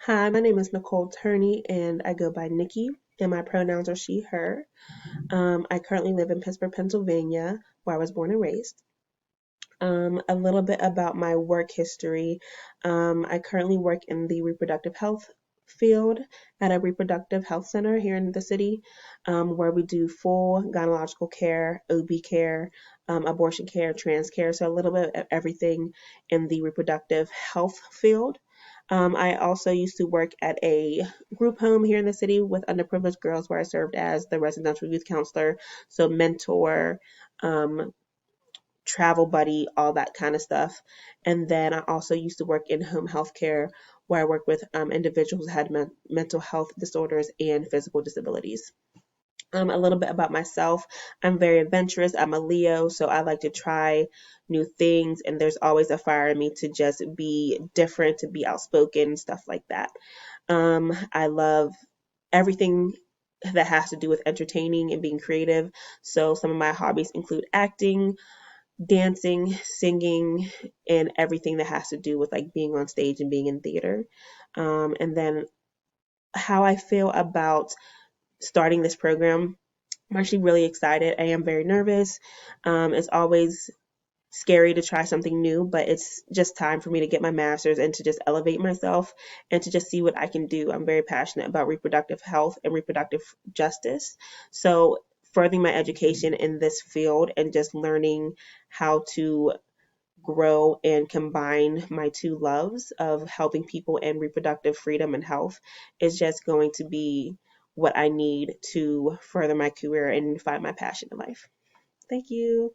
Hi, my name is Nicole Turney and I go by Nikki, and my pronouns are she, her. I currently live in Pittsburgh, Pennsylvania, where I was born and raised. A little bit about my work history. I currently work in the reproductive health field at a reproductive health center here in the city, where we do full gynecological care, OB care, abortion care, trans care, so a little bit of everything in the reproductive health field. I also used to work at a group home here in the city with underprivileged girls where I served as the residential youth counselor, so mentor, um, travel buddy, all that kind of stuff. And then I also used to work in home health care where I work with individuals who had mental health disorders and physical disabilities. A little bit about myself. I'm very adventurous. I'm a Leo, so I like to try new things, and there's always a fire in me to just be different, to be outspoken, stuff like that. I love everything that has to do with entertaining and being creative. So some of my hobbies include acting, dancing, singing, and everything that has to do with like being on stage and being in theater. And then how I feel about starting this program, I'm actually really excited. I am very nervous. It's always scary to try something new, but it's just time for me to get my master's and to just elevate myself and to just see what I can do. I'm very passionate about reproductive health and reproductive justice. So, furthering my education in this field and just learning how to grow and combine my two loves of helping people and reproductive freedom and health is just going to be what I need to further my career and find my passion in life. Thank you.